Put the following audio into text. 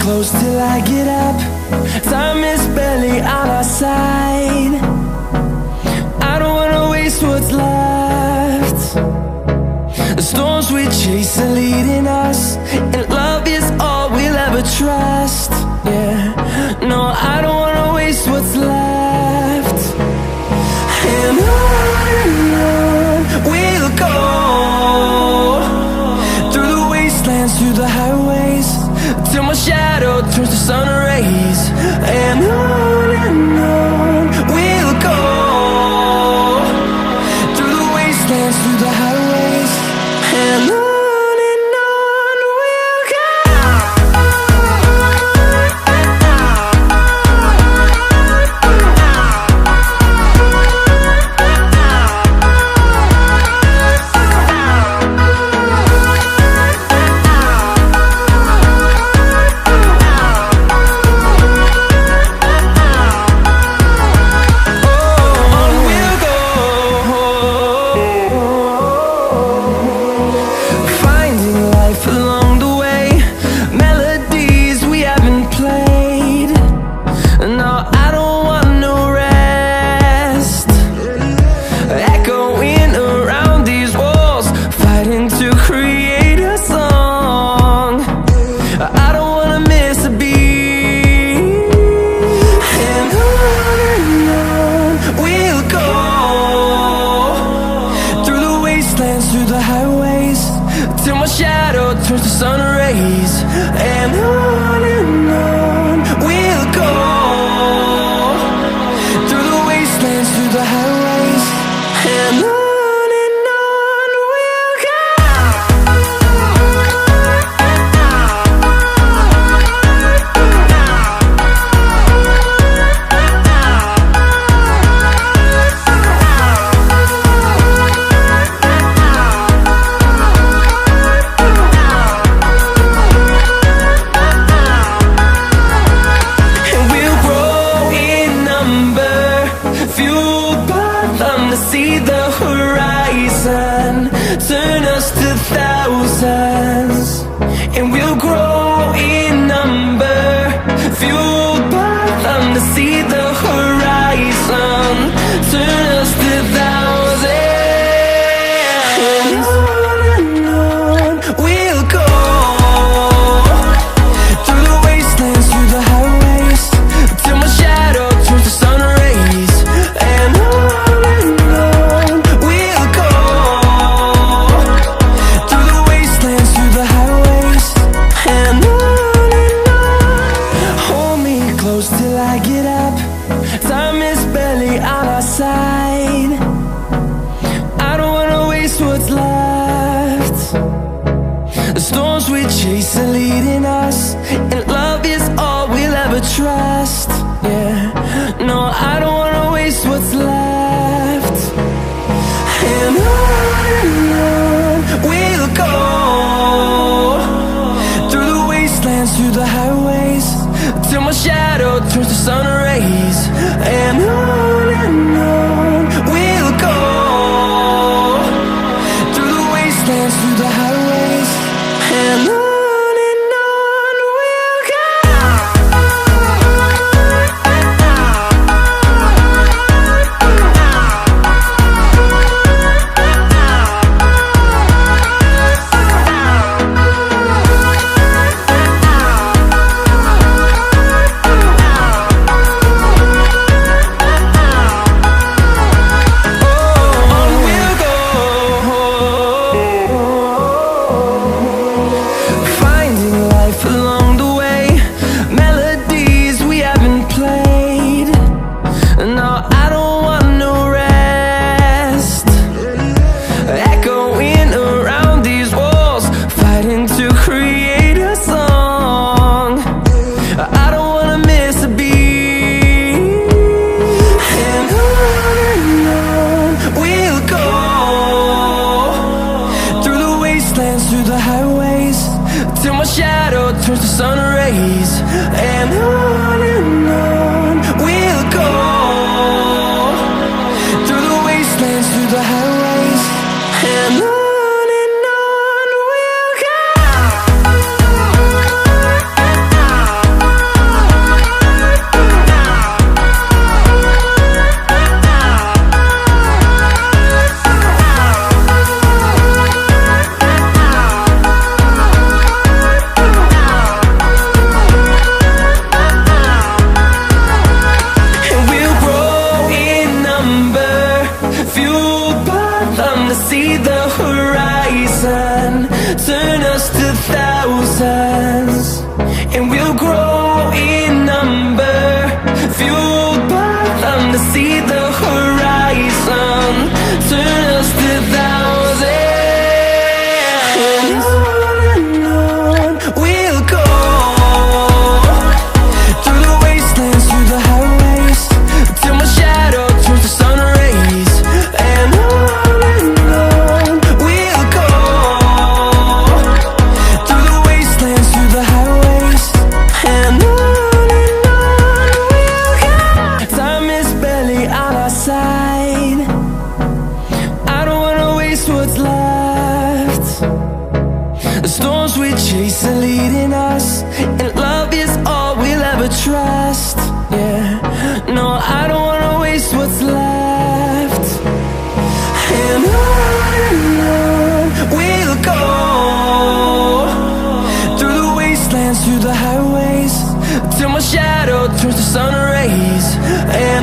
close till I get up. Time is barely on our side. I don't wanna waste what's left. The storms we chase are leading us, and love is all we'll ever trust. Yeah, no, I don't wanna waste what's left. And on we'll go, through the wastelands, through the highways, till my shadow turns to sun rays. And on we'll go, through the wastelands, through the highways, and on. Through the highways, and on we'll go. I don't wanna waste what's left. And on we'll go, through the wastelands, through the highways, till my shadow turns to sun rays. And